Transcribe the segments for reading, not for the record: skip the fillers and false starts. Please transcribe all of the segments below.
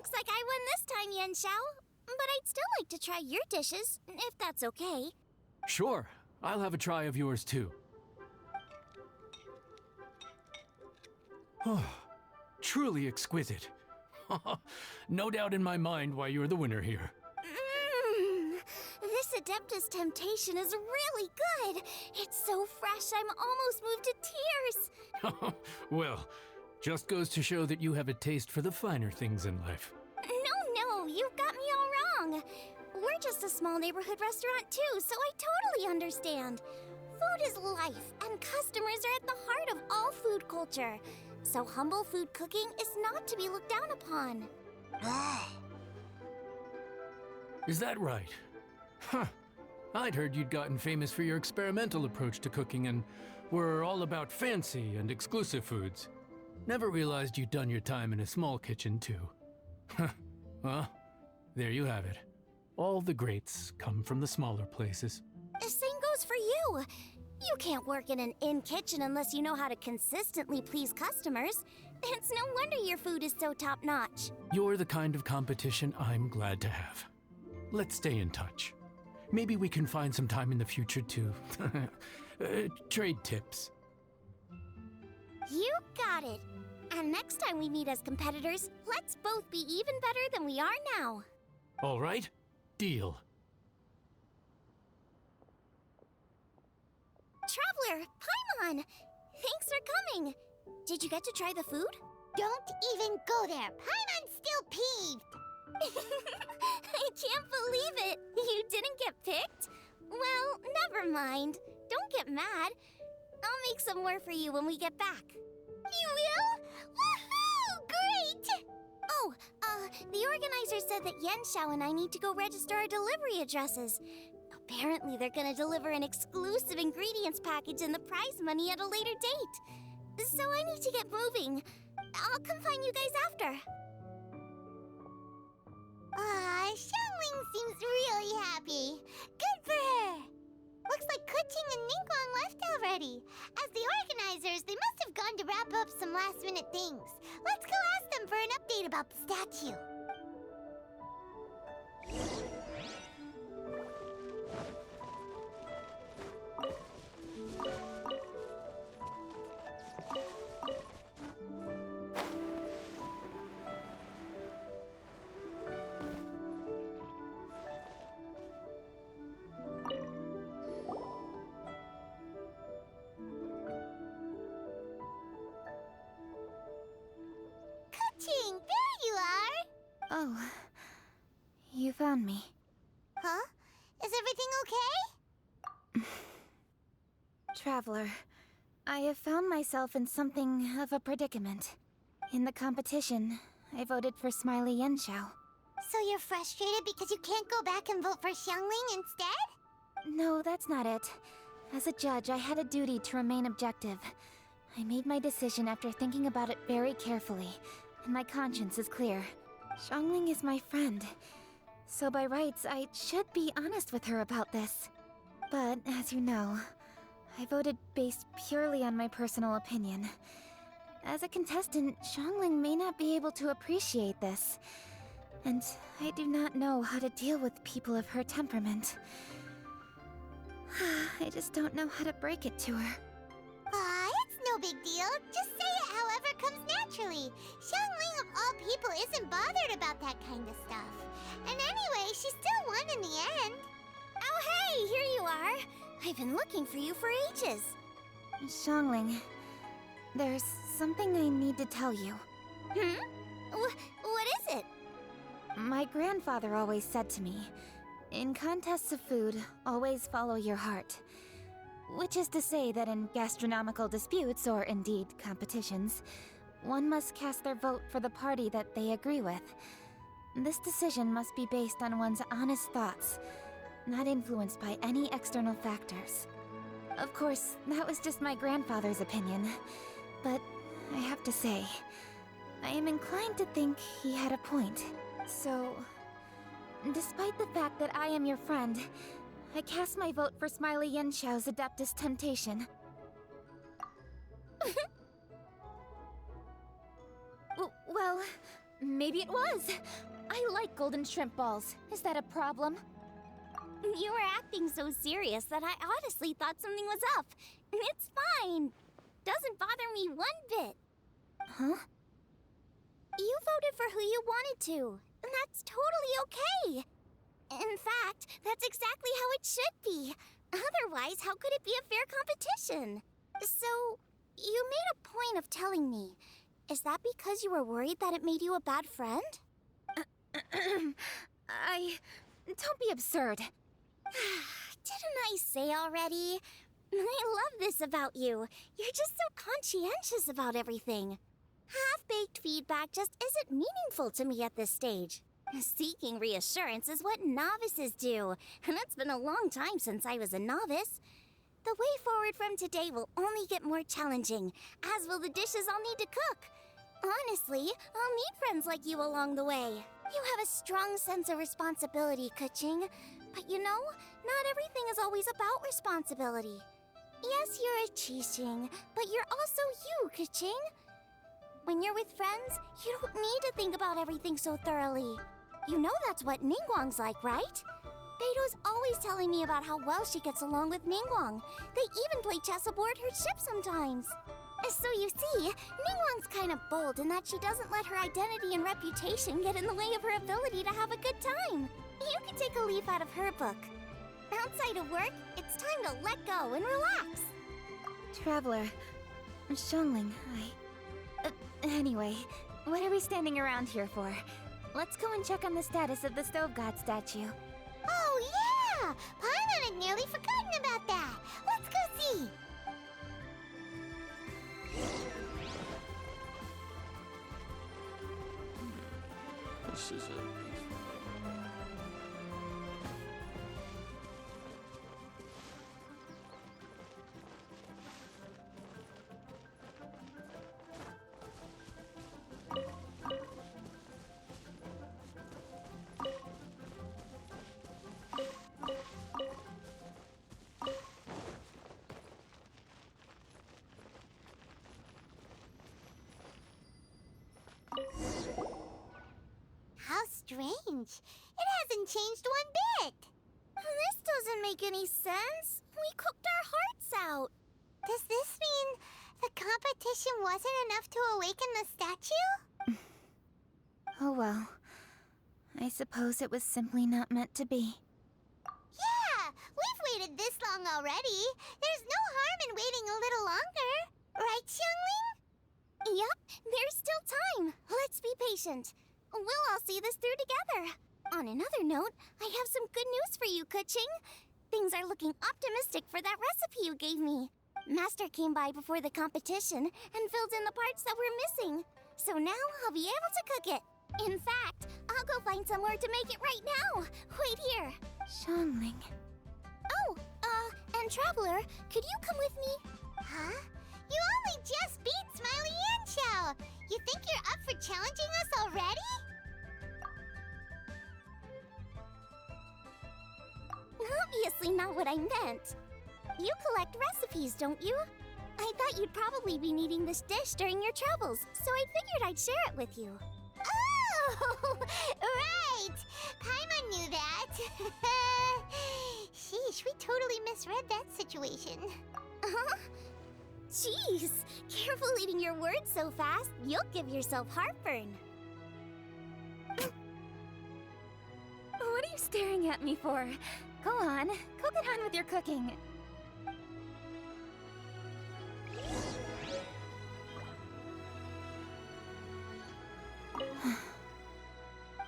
Looks like I won this time, Yan Xiao. But I'd still like to try your dishes, if that's okay. Sure, I'll have a try of yours too. Truly exquisite. No doubt in my mind why you're the winner here. This Adeptus Temptation is really good. It's so fresh, I'm almost moved to tears. Well, just goes to show that you have a taste for the finer things in life. No, you've got me all wrong. We're just a small neighborhood restaurant too, so I totally understand. Food is life, and customers are at the heart of all food culture. So humble food cooking is not to be looked down upon. Is that right? Huh. I'd heard you'd gotten famous for your experimental approach to cooking and were all about fancy and exclusive foods. Never realized you'd done your time in a small kitchen too. Well, there you have it. All the greats come from the smaller places. The same goes for you. You can't work in an inn kitchen unless you know how to consistently please customers. It's no wonder your food is so top-notch. You're the kind of competition I'm glad to have. Let's stay in touch. Maybe we can find some time in the future to trade tips. You got it. And next time we meet as competitors, let's both be even better than we are now. All right, deal. Traveler, Paimon! Thanks for coming. Did you get to try the food? Don't even go there. Paimon's still peeved. I can't believe it. You didn't get picked? Well, never mind. Don't get mad. I'll make some more for you when we get back. You will? Woohoo! Great! Oh, the organizer said that Yan Xiao and I need to go register our delivery addresses. Apparently, they're gonna deliver an exclusive ingredients package and the prize money at a later date. So I need to get moving. I'll come find you guys after. Xiangling seems really happy. Good for her. Looks like Keqing and Ningguang left already. As the organizers, they must have gone to wrap up some last-minute things. Let's go ask them for an update about the statue. Keqing, there you are! Oh, you found me. Huh? Is everything okay? Traveler, I have found myself in something of a predicament. In the competition, I voted for Smiley Yanxiao. So you're frustrated because you can't go back and vote for Xiangling instead? No, that's not it. As a judge, I had a duty to remain objective. I made my decision after thinking about it very carefully, and my conscience is clear. Xiangling is my friend, so by rights, I should be honest with her about this. But, as you know, I voted based purely on my personal opinion. As a contestant, Xiangling may not be able to appreciate this, and I do not know how to deal with people of her temperament. I just don't know how to break it to her. It's no big deal. Just say it however comes naturally. Xiangling of all people isn't bothered about that kind of stuff. And anyway, she still won in the end. Oh, hey, here you are. I've been looking for you for ages. Xiangling, there's something I need to tell you. What is it? My grandfather always said to me, in contests of food, always follow your heart. Which is to say that in gastronomical disputes, or indeed competitions, one must cast their vote for the party that they agree with. This decision must be based on one's honest thoughts, not influenced by any external factors. Of course, that was just my grandfather's opinion, but I have to say, I am inclined to think he had a point. So, despite the fact that I am your friend, I cast my vote for Smiley Yanxiao's Adeptus Temptation. Well, maybe it was. I like golden shrimp balls. Is that a problem? You were acting so serious that I honestly thought something was up. It's fine. Doesn't bother me one bit. Huh? You voted for who you wanted to, and that's totally okay. In fact, that's exactly how it should be. Otherwise, how could it be a fair competition? So, you made a point of telling me. Is that because you were worried that it made you a bad friend? Don't be absurd. Didn't I say already? I love this about you. You're just so conscientious about everything. Half-baked feedback just isn't meaningful to me at this stage. Seeking reassurance is what novices do, and it's been a long time since I was a novice. The way forward from today will only get more challenging, as will the dishes I'll need to cook. Honestly, I'll need friends like you along the way. You have a strong sense of responsibility, Keqing. But you know, not everything is always about responsibility. Yes, you're a Qixing, but you're also you, Keqing. When you're with friends, you don't need to think about everything so thoroughly. You know that's what Ningguang's like, right? Beto's always telling me about how well she gets along with Ningguang. They even play chess aboard her ship sometimes. So you see, Ningguang's kind of bold in that she doesn't let her identity and reputation get in the way of her ability to have a good time. You can take a leaf out of her book. Outside of work, it's time to let go and relax. Traveler, Xiangling, anyway, what are we standing around here for? Let's go and check on the status of the Stove God statue. Oh, yeah! Paimon had nearly forgotten about that. Let's go see. This is a How strange. It hasn't changed one bit. This doesn't make any sense. We cooked our hearts out. Does this mean the competition wasn't enough to awaken the statue? Oh well. I suppose it was simply not meant to be. Yeah, we've waited this long already. There's no harm in waiting a little longer. Right, Xiangling? Yup, there's still time. Let's be patient. We'll all see this through together. On another note, I have some good news for you, Keqing. Things are looking optimistic for that recipe you gave me. Master came by before the competition and filled in the parts that were missing. So now I'll be able to cook it. In fact, I'll go find somewhere to make it right now. Wait here. Xiangling. Oh, and Traveler, could you come with me? Huh? You only just beat Smiley Yanxiao. You think you're up for challenging us already? Obviously not what I meant. You collect recipes, don't you? I thought you'd probably be needing this dish during your travels, so I figured I'd share it with you. Oh, right! Paimon knew that. Sheesh, we totally misread that situation. Huh? Jeez, careful eating your words so fast. You'll give yourself heartburn. What are you staring at me for? Go on, go get on with your cooking.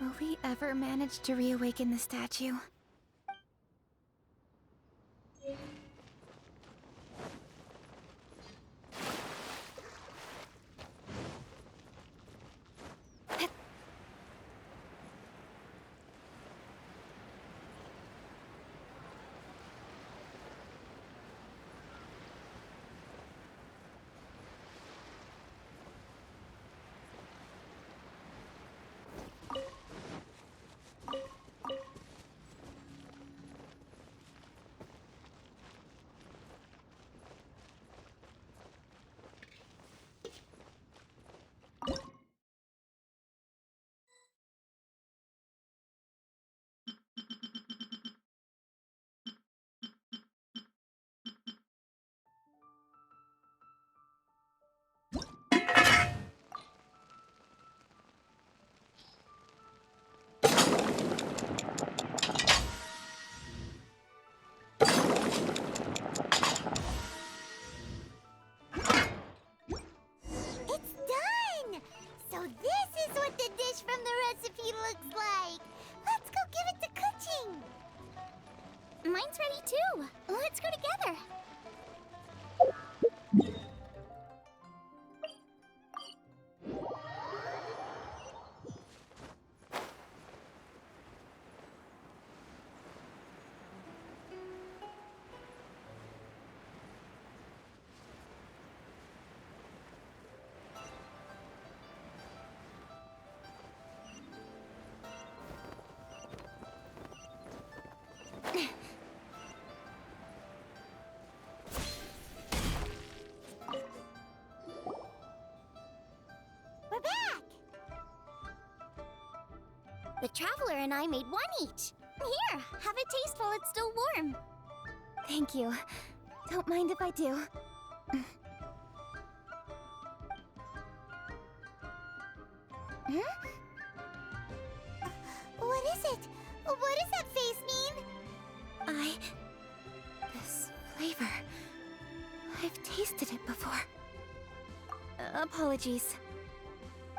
Will we ever manage to reawaken the statue? mine's ready too. Let's go together. We're back! The Traveler and I made one each. Here, have a taste while it's still warm. Thank you. Don't mind if I do. What is it? What does that face mean? This flavor. I've tasted it before. Apologies.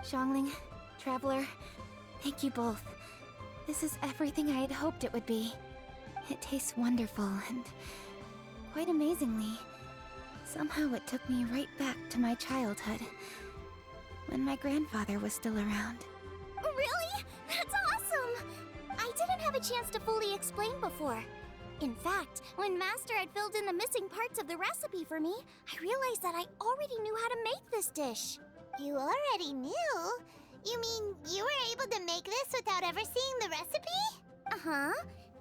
Xiangling, Traveler, thank you both. This is everything I had hoped it would be. It tastes wonderful and, quite amazingly, somehow it took me right back to my childhood, when my grandfather was still around. Really? That's awesome! I didn't have a chance to fully explain before. In fact, when Master had filled in the missing parts of the recipe for me, I realized that I already knew how to make this dish. You already knew? You mean you were able to make this without ever seeing the recipe? Uh-huh.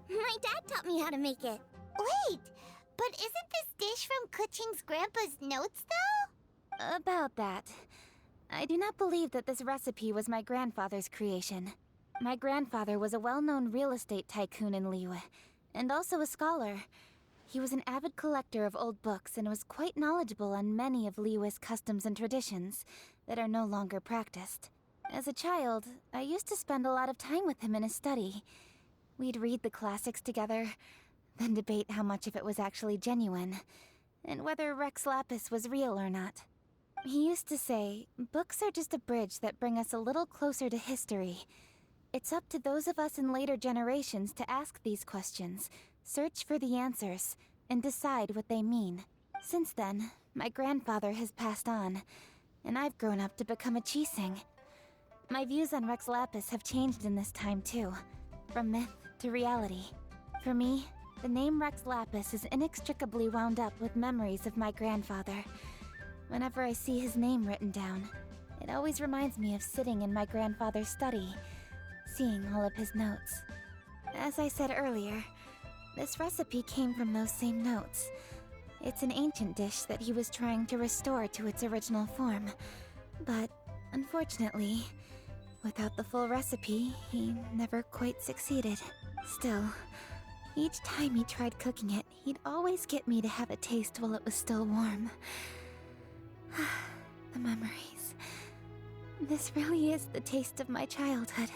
My dad taught me how to make it. Wait, but isn't this dish from Kuching's grandpa's notes, though? About that. I do not believe that this recipe was my grandfather's creation. My grandfather was a well-known real estate tycoon in Liyue, and also a scholar. He was an avid collector of old books and was quite knowledgeable on many of Liyue's customs and traditions that are no longer practiced. As a child, I used to spend a lot of time with him in his study. We'd read the classics together, then debate how much of it was actually genuine, and whether Rex Lapis was real or not. He used to say, books are just a bridge that bring us a little closer to history. It's up to those of us in later generations to ask these questions, search for the answers, and decide what they mean. Since then, my grandfather has passed on, and I've grown up to become a Qixing. My views on Rex Lapis have changed in this time too, from myth to reality. For me, the name Rex Lapis is inextricably wound up with memories of my grandfather. Whenever I see his name written down, it always reminds me of sitting in my grandfather's study, seeing all of his notes. As I said earlier, this recipe came from those same notes. It's an ancient dish that he was trying to restore to its original form. But, unfortunately, without the full recipe, he never quite succeeded. Still, each time he tried cooking it, he'd always get me to have a taste while it was still warm. The memories. This really is the taste of my childhood.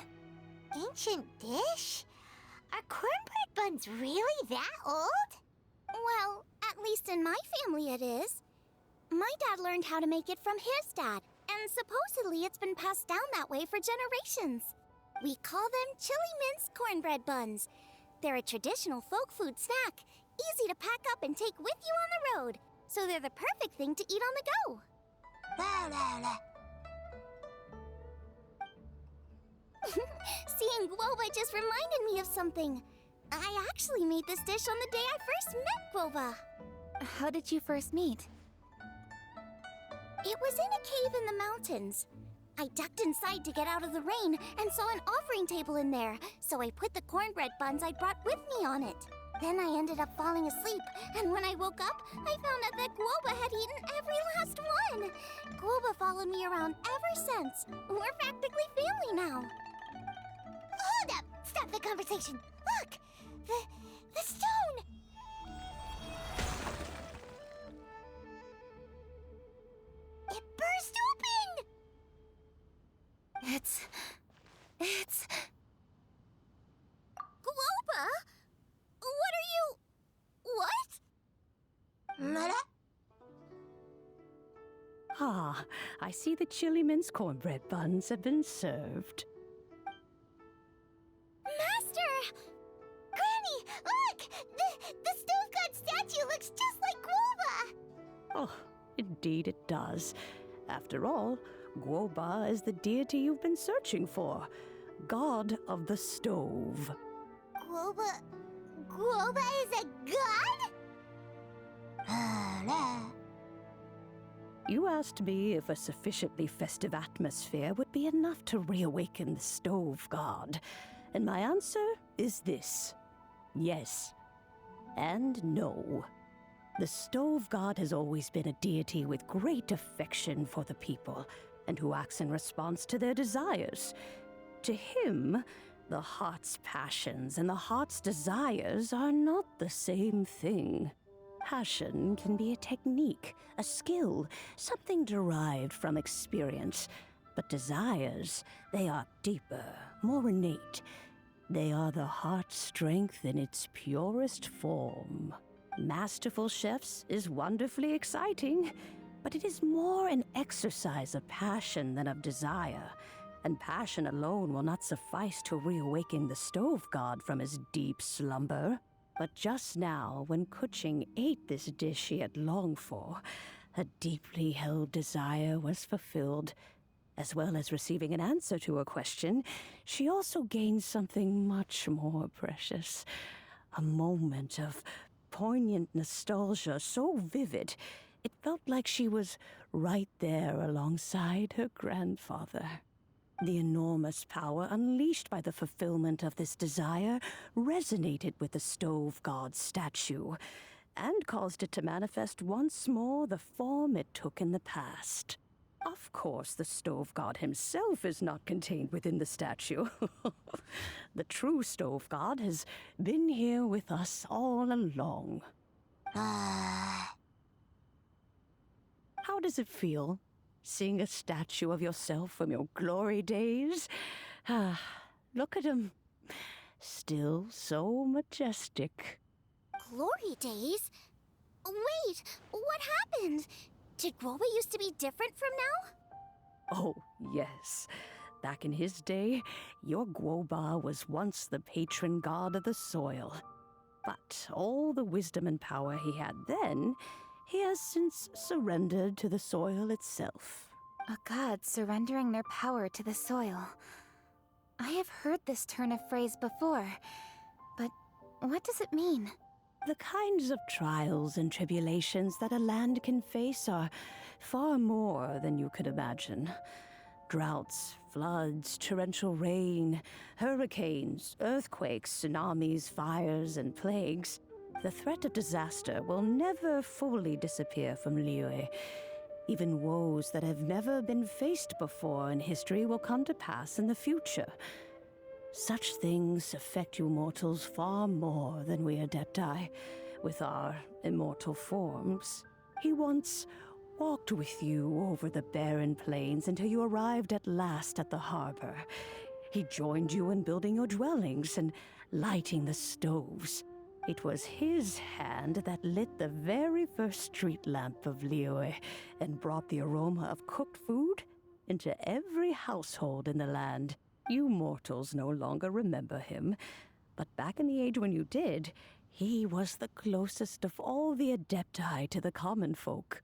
Ancient dish? Are cornbread buns really that old? Well, at least in my family it is. My dad learned how to make it from his dad, and supposedly it's been passed down that way for generations. We call them chili minced cornbread buns. They're a traditional folk food snack, easy to pack up and take with you on the road, so they're the perfect thing to eat on the go. La la la. Seeing Guoba just reminded me of something. I actually made this dish on the day I first met Guoba. How did you first meet? It was in a cave in the mountains. I ducked inside to get out of the rain and saw an offering table in there, so I put the cornbread buns I'd brought with me on it. Then I ended up falling asleep, and when I woke up, I found out that Guoba had eaten every last one. Guoba followed me around ever since. We're practically family now. Hold up! Stop the conversation! Look! The stone! It burst open! It's... Guoba? What are you... What? Mother? Ah, I see the chili minced cornbread buns have been served. Master! Granny, look! Oh, indeed it does. After all, Guoba is the deity you've been searching for. God of the stove. Guoba is a god? You asked me if a sufficiently festive atmosphere would be enough to reawaken the stove god. And my answer is this. Yes. And no. The stove god has always been a deity with great affection for the people, and who acts in response to their desires. To him, the heart's passions and the heart's desires are not the same thing. Passion can be a technique, a skill, something derived from experience. But desires, they are deeper, more innate. They are the heart's strength in its purest form. Masterful chefs is wonderfully exciting, but it is more an exercise of passion than of desire. And passion alone will not suffice to reawaken the stove god from his deep slumber. But just now, when Kuching ate this dish he had longed for, a deeply held desire was fulfilled. As well as receiving an answer to her question, she also gained something much more precious. A moment of poignant nostalgia so vivid, it felt like she was right there alongside her grandfather. The enormous power unleashed by the fulfillment of this desire resonated with the stove god's statue, and caused it to manifest once more the form it took in the past. Of course, the stove god himself is not contained within the statue. The true stove god has been here with us all along. How does it feel, seeing a statue of yourself from your glory days? Look at him. Still so majestic. Glory days? Wait, what happened? Did Guoba used to be different from now? Oh, yes. Back in his day, your Guoba was once the patron god of the soil. But all the wisdom and power he had then, he has since surrendered to the soil itself. A god surrendering their power to the soil. I have heard this turn of phrase before, but what does it mean? The kinds of trials and tribulations that a land can face are far more than you could imagine. Droughts, floods, torrential rain, hurricanes, earthquakes, tsunamis, fires, and plagues. The threat of disaster will never fully disappear from Liyue. Even woes that have never been faced before in history will come to pass in the future. Such things affect you mortals far more than we Adepti, with our immortal forms. He once walked with you over the barren plains until you arrived at last at the harbor. He joined you in building your dwellings and lighting the stoves. It was his hand that lit the very first street lamp of Liyue and brought the aroma of cooked food into every household in the land. You mortals no longer remember him, but back in the age when you did, he was the closest of all the Adepti to the common folk.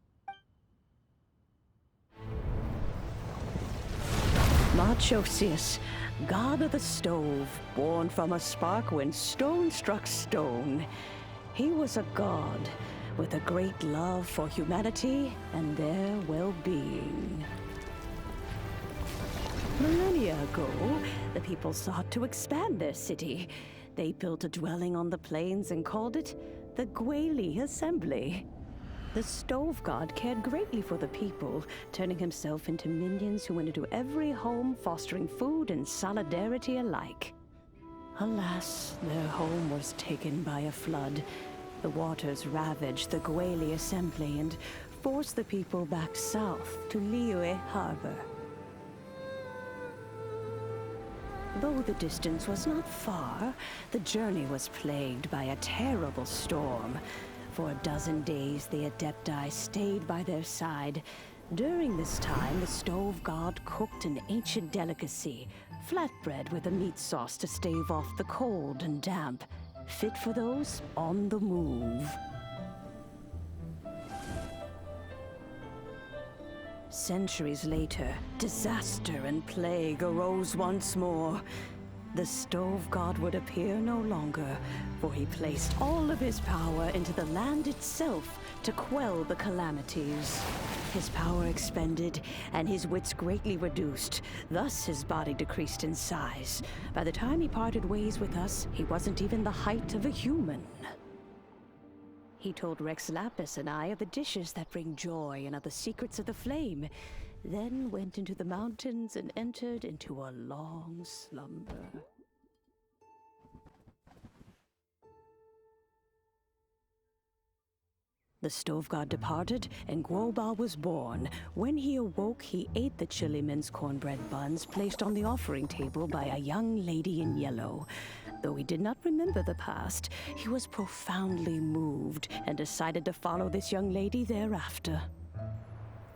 Machosius, god of the stove, born from a spark when stone struck stone. He was a god with a great love for humanity and their well-being. Millennia ago, the people sought to expand their city. They built a dwelling on the plains and called it the Guili Assembly. The stove god cared greatly for the people, turning himself into minions who went into every home, fostering food and solidarity alike. Alas, their home was taken by a flood. The waters ravaged the Guili Assembly and forced the people back south to Liyue Harbor. Though the distance was not far, the journey was plagued by a terrible storm. For a dozen days, the Adepti stayed by their side. During this time, the stove god cooked an ancient delicacy, flatbread with a meat sauce to stave off the cold and damp, fit for those on the move. Centuries later, disaster and plague arose once more. The stove god would appear no longer, for he placed all of his power into the land itself to quell the calamities. His power expended, and his wits greatly reduced. Thus his body decreased in size. By the time he parted ways with us, he wasn't even the height of a human. He told Rex Lapis and I of the dishes that bring joy and of the secrets of the flame, then went into the mountains and entered into a long slumber. The stove god departed, and Guoba was born. When he awoke, he ate the chili mince cornbread buns placed on the offering table by a young lady in yellow. Though he did not remember the past, he was profoundly moved and decided to follow this young lady thereafter.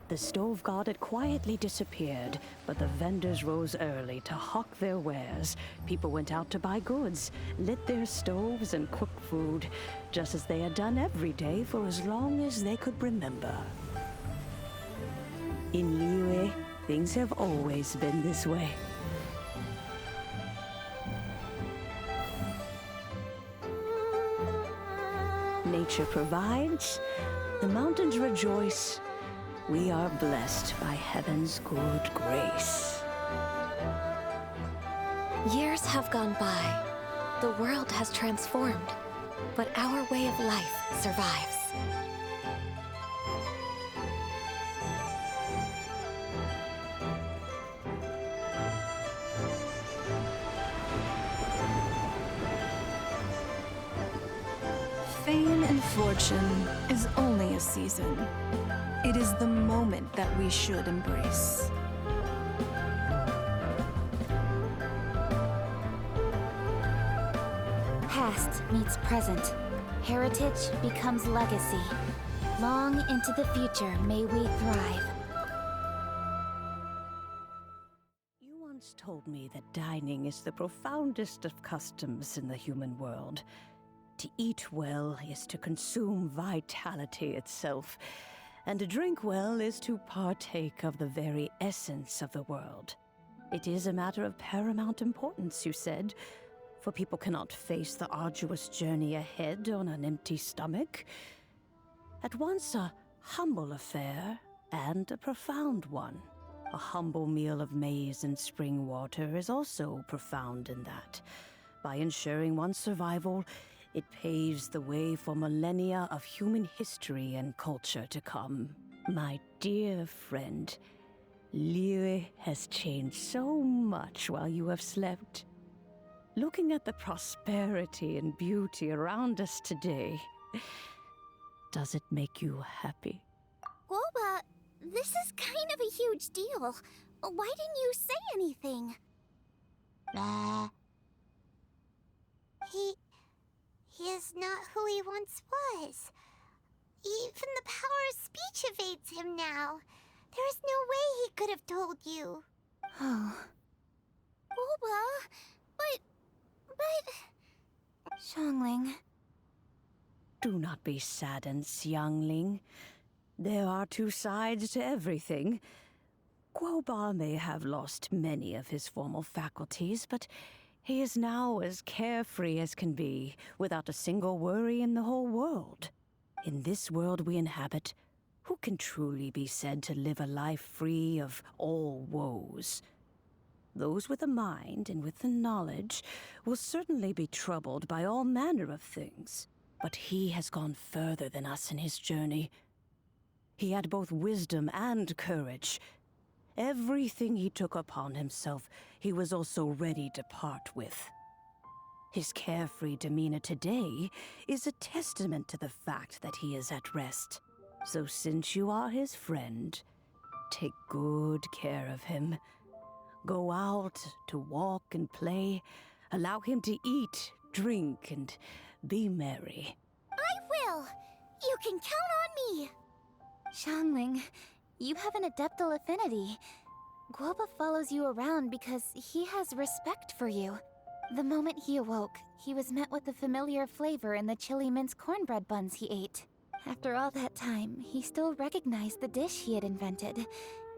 The stove god had quietly disappeared, but the vendors rose early to hawk their wares. People went out to buy goods, lit their stoves, and cooked food, just as they had done every day for as long as they could remember. In Liyue, things have always been this way. Nature provides, the mountains rejoice. We are blessed by heaven's good grace. Years have gone by. The world has transformed, but our way of life survives. Fame and fortune is only a season. It is the moment that we should embrace. Past meets present. Heritage becomes legacy. Long into the future may we thrive. You once told me that dining is the profoundest of customs in the human world. To eat well is to consume vitality itself, and to drink well is to partake of the very essence of the world. It is a matter of paramount importance, you said, for people cannot face the arduous journey ahead on an empty stomach. At once a humble affair and a profound one. A humble meal of maize and spring water is also profound in that. By ensuring one's survival, it paves the way for millennia of human history and culture to come. My dear friend, Liyue has changed so much while you have slept. Looking at the prosperity and beauty around us today, does it make you happy? Guoba, this is kind of a huge deal. Why didn't you say anything? He is not who he once was. Even the power of speech evades him now. There is no way he could have told you. Oh, Guoba, but... Xiangling. Do not be saddened, Xiangling. There are two sides to everything. Guoba may have lost many of his formal faculties, but he is now as carefree as can be, without a single worry in the whole world. In this world we inhabit, who can truly be said to live a life free of all woes? Those with a mind and with the knowledge will certainly be troubled by all manner of things. But he has gone further than us in his journey. He had both wisdom and courage. Everything he took upon himself, he was also ready to part with. His carefree demeanor today is a testament to the fact that he is at rest. So since you are his friend, take good care of him. Go out to walk and play. Allow him to eat, drink, and be merry. I will! You can count on me! Xiangling, you have an adeptal affinity. Guoba follows you around because he has respect for you. The moment he awoke, he was met with the familiar flavor in the chili mince cornbread buns he ate. After all that time, he still recognized the dish he had invented.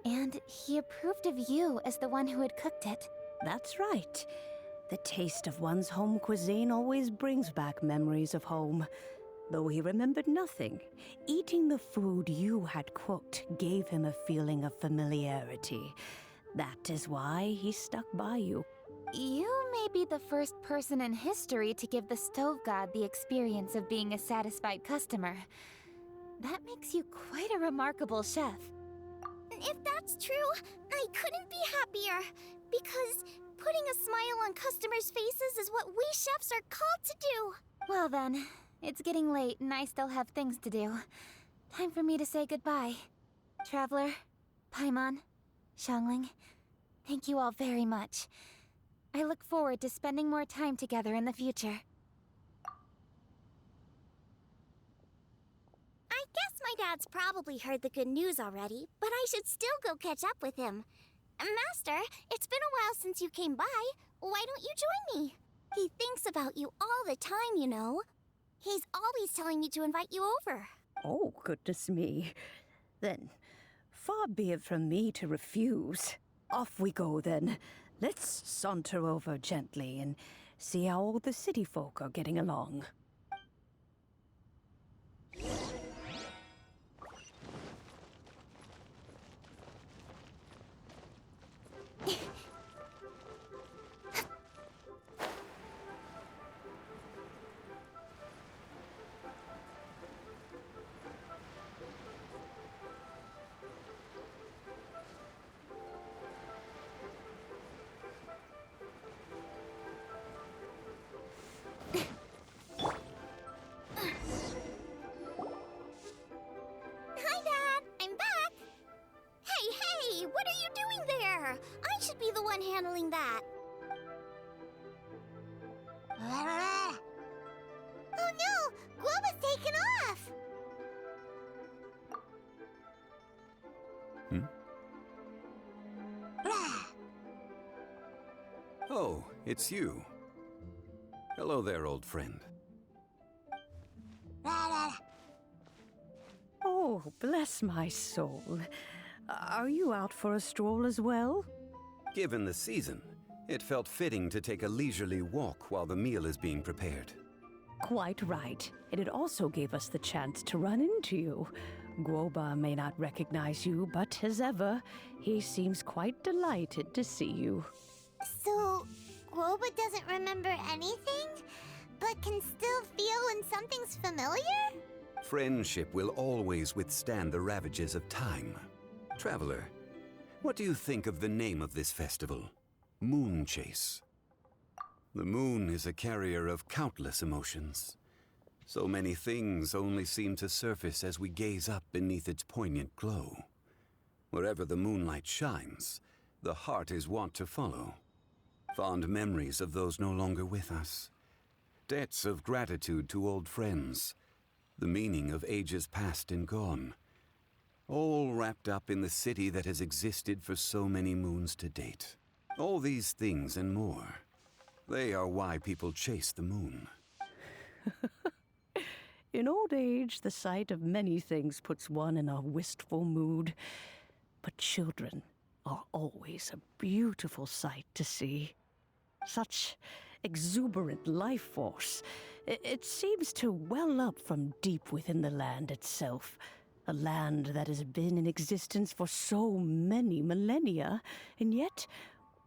And he approved of you as the one who had cooked it. That's right. The taste of one's home cuisine always brings back memories of home. Though he remembered nothing, eating the food you had cooked gave him a feeling of familiarity. That is why he stuck by you. You may be the first person in history to give the stove god the experience of being a satisfied customer. That makes you quite a remarkable chef. If that's true, I couldn't be happier. Because putting a smile on customers' faces is what we chefs are called to do. Well then, it's getting late and I still have things to do. Time for me to say goodbye. Traveler, Paimon, Xiangling, thank you all very much. I look forward to spending more time together in the future. I guess my dad's probably heard the good news already, but I should still go catch up with him. Master, it's been a while since you came by. Why don't you join me? He thinks about you all the time, you know. He's always telling me to invite you over. Oh, goodness me. Then, far be it from me to refuse. Off we go, then. Let's saunter over gently and see how all the city folk are getting along. Hi, Dad. I'm back. Hey, what are you doing there? I should be the one handling that. Oh no! Guoba's taken off! Oh, it's you. Hello there, old friend. Oh, bless my soul. Are you out for a stroll as well? Given the season, it felt fitting to take a leisurely walk while the meal is being prepared. Quite right. And it also gave us the chance to run into you. Guoba may not recognize you, but as ever, he seems quite delighted to see you. So, Guoba doesn't remember anything, but can still feel when something's familiar? Friendship will always withstand the ravages of time. Traveler, what do you think of the name of this festival? Moon Chase. The moon is a carrier of countless emotions. So many things only seem to surface as we gaze up beneath its poignant glow. Wherever the moonlight shines, the heart is wont to follow. Fond memories of those no longer with us. Debts of gratitude to old friends. The meaning of ages past and gone. All wrapped up in the city that has existed for so many moons to date. All these things and more. They are why people chase the moon. In old age, the sight of many things puts one in a wistful mood. But children are always a beautiful sight to see. Such exuberant life force. It seems to well up from deep within the land itself. A land that has been in existence for so many millennia, and yet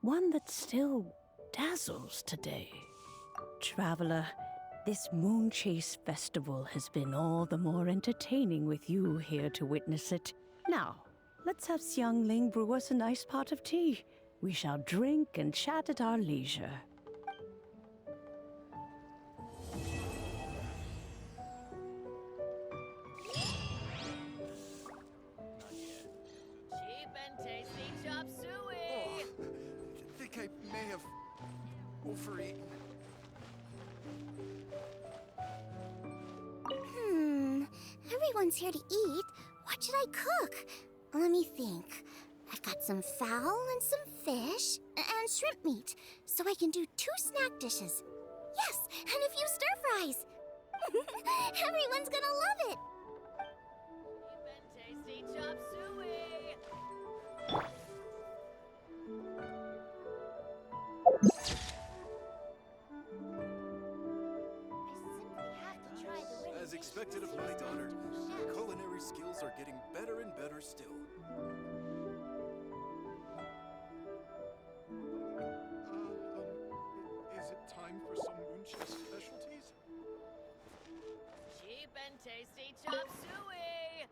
one that still dazzles today. Traveler, this Moon Chase Festival has been all the more entertaining with you here to witness it. Now, let's have Xiangling brew us a nice pot of tea. We shall drink and chat at our leisure. Cheap and tasty chop suey! I think I may have overeaten. Everyone's here to eat. What should I cook? Let me think. I've got some fowl and some fish and shrimp meat, so I can do 2 snack dishes. Yes, and a few stir fries. Everyone's gonna love it. Cheap and tasty chop suey! expected of my daughter, her culinary skills are getting better and better still. Is it time for some Moonchase specialties? Cheap and tasty chop suey!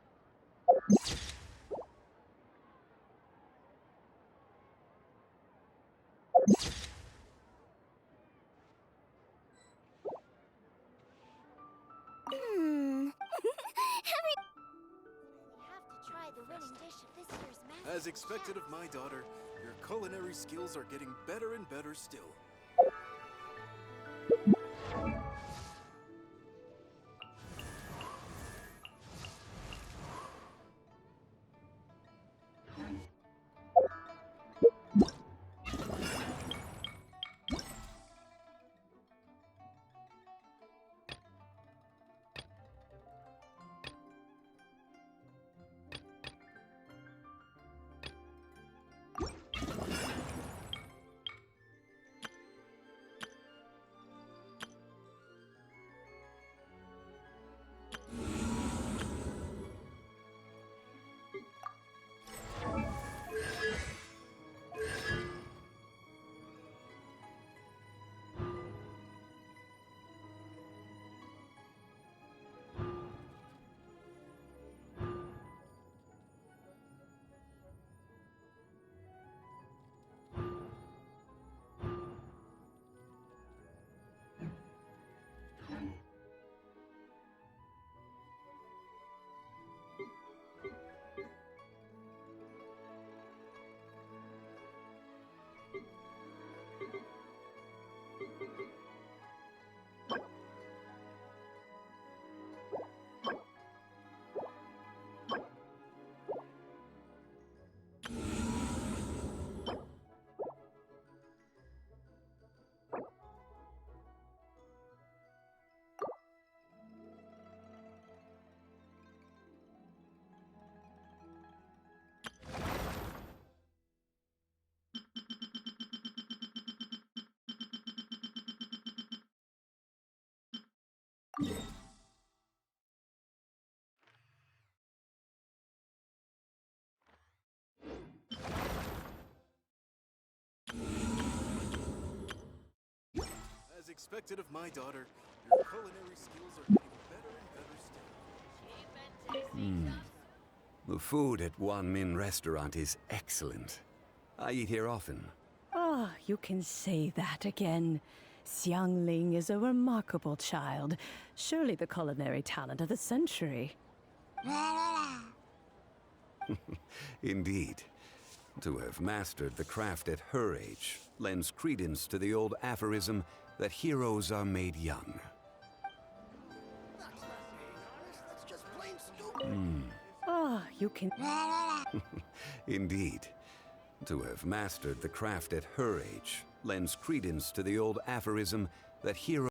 Hmm. We have to try the winning dish of this year's master. As expected of my daughter, your culinary skills are getting better and better still. As expected of my daughter, your culinary skills are getting better and better still. Cheap and tasty chop The food at Wan Min restaurant is excellent. I eat here often. Ah, you can say that again. Xiangling is a remarkable child. Surely the culinary talent of the century. Indeed. To have mastered the craft at her age lends credence to the old aphorism that heroes are made young. Ah, you can... Indeed. To have mastered the craft at her age lends credence to the old aphorism that heroes